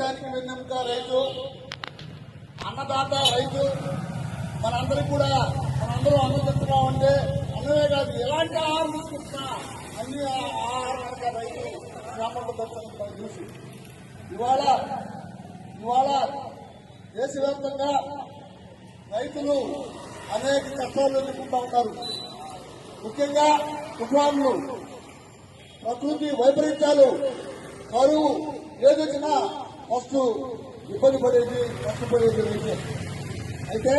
దేశానికి వెన్నెముక రైతు, అన్నదాత రైతు. మనందరం ఆనందిస్తున్నాం అంటే అన్నమే కాదు, ఎలాంటి ఆహారం తీసుకుంటున్నా అన్ని ఆహారం రైతు శ్రామకు దర్శనం చూసి ఇవాళ దేశవ్యాప్తంగా రైతులు అనేక కష్టాలు ఎదుర్కొంటూ ఉంటారు. ముఖ్యంగా తుఫాన్లు, ప్రకృతి వైపరీత్యాలు, కరువు ఏదొచ్చినా ఫస్ట్ ఇబ్బంది పడేది కష్టపడేది రైతే. అయితే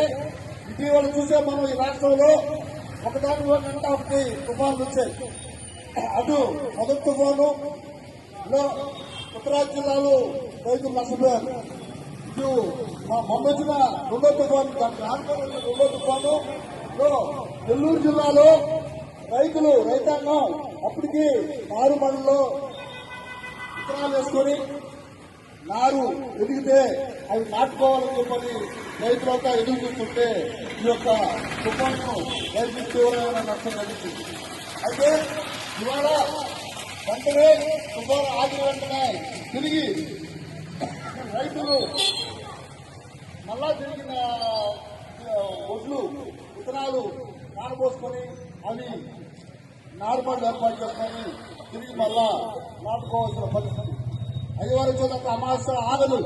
ఇటీవల చూసే మనం ఈ రాష్ట్రంలో ఒకదాని గంట ఒకటి తుఫాన్లు వచ్చాయి. అటు మొదటి తుఫాను ఉత్తరాది జిల్లాలో రైతులు నష్టపోయారు. ఇటు మొన్న వచ్చిన రెండో తుఫాను, దానికి ఆనుకున్న రెండో తుఫాను నెల్లూరు జిల్లాలో రైతాంగం అప్పటికి నారు మళ్ళలో విత్తనాలు వేసుకొని నారు ఎదిగితే అవి నాటుకోవాలని చెప్పని రైతులంతా ఎదురు చూస్తుంటే ఈ యొక్క తుఫాను రైతులకు తీవ్రమైన నష్టం కలిగించింది. అయితే ఇవాళ వెంటనే తుఫాను ఆగిన వెంటనే తిరిగి రైతులు మళ్ళా తిరిగిన ఒడ్లు విత్తనాలు నానబోసుకొని అవి నారుమళ్ళు ఏర్పాటు చేసుకొని తిరిగి మళ్ళా నాటుకోవాల్సిన పరిస్థితి. అయ్యవారి చూడంత అమావాస్య ఆగదు.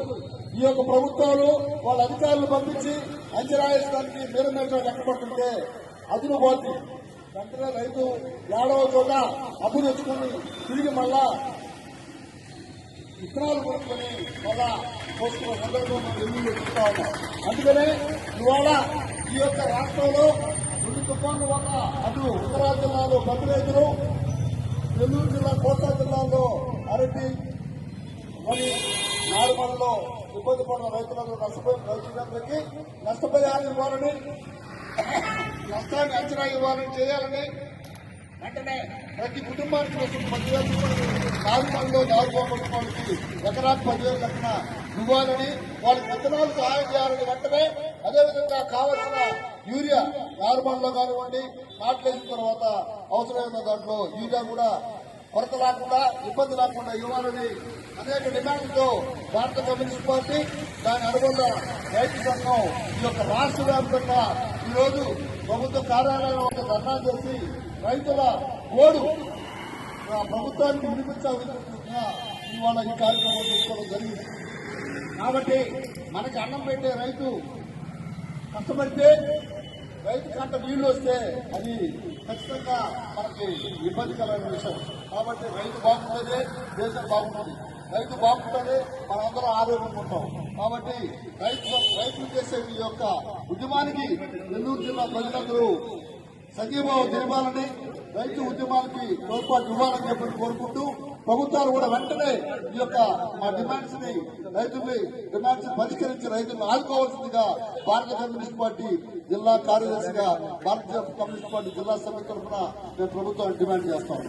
ఈ యొక్క ప్రభుత్వాలు వాళ్ళ అధికారులు పంపించి అంచనాయించడానికి మేరమేర లెక్కపడుతుంటే అదును పోతుంది. వెంటనే రైతు ఏడవ చోట అప్పు తెచ్చుకొని తిరిగి మళ్ళా విత్తనాలు కొనుక్కొని మళ్ళా పోసుకున్న సందర్భంలో ఎన్నికలు చూస్తా ఉన్నాం. అందుకనే ఇవాళ ఈ యొక్క రాష్ట్రంలో రెండు తుఫాన్లు వల్ల అటు ఉత్తరాది జిల్లాలో పత్తి రైతులు, నెల్లూరు జిల్లా కోస్తా జిల్లాలో అరటి మరి నారుమల్లో ఇబ్బంది పడిన రైతులకు రైతులందరికీ నష్టపరిహారం ఇవ్వాలని, నష్టాన్ని అంచనా ఇవ్వాలని చేయాలని వెంటనే ప్రతి కుటుంబానికి 10,000 రూపాయలు నారుమల్లో కుటుంబానికి ఎకరాకు 10,000 లెక్కన ఇవ్వాలని, వాళ్ళకి విత్తనాలు సహాయం చేయాలని వెంటనే అదేవిధంగా కావలసిన యూరియా నారుమల్లో కానివ్వండి, నాట్లేసిన తర్వాత అవసరమైన దాంట్లో యూరియా కూడా కొరత లేకుండా ఇబ్బంది లేకుండా ఇవ్వాలని అనేక డిమాండ్లతో భారత కమ్యూనిస్ట్ పార్టీ దాని అనుబంధ రైతు సంఘం ఈ యొక్క రాష్ట్ర వ్యాప్తంగా ఈరోజు ప్రభుత్వ కార్యాలయంలో ధర్నా చేసి రైతుల ఓడు ప్రభుత్వానికి వినిపించాలని ఇవాళ ఈ కార్యక్రమం తీసుకోవడం జరిగింది. కాబట్టి మనకి అన్నం పెట్టే రైతు కష్టపడితే రైతు కంట నీళ్లు వస్తే అది ఖచ్చితంగా మనకి ఇబ్బందికరమైన విషయం. కాబట్టి రైతు బాగుంటుంది, దేశం బాగుంటుంది. రైతు బాగుంటుంది, మనందరం ఆరోగ్యంగా ఉంటాం. కాబట్టి రైతులు చేసే ఈ యొక్క ఉద్యమానికి నెల్లూరు జిల్లా ప్రజలందరూ సంఘీభావం తెలిపాలని, రైతు ఉద్యమానికి తోడ్పాటు ఇవ్వాలని చెప్పి కోరుకుంటూ ప్రభుత్వాలు కూడా వెంటనే ఈ యొక్క మా డిమాండ్స్ ని డిమాండ్స్ పరిష్కరించి రైతులను ఆదుకోవాల్సిందిగా భారత కమ్యూనిస్ట్ పార్టీ జిల్లా కార్యదర్శిగా భారతీయ కమ్యూనిస్ట్ పార్టీ జిల్లా సమితి తరఫున మేము ప్రభుత్వాన్ని డిమాండ్ చేస్తాం.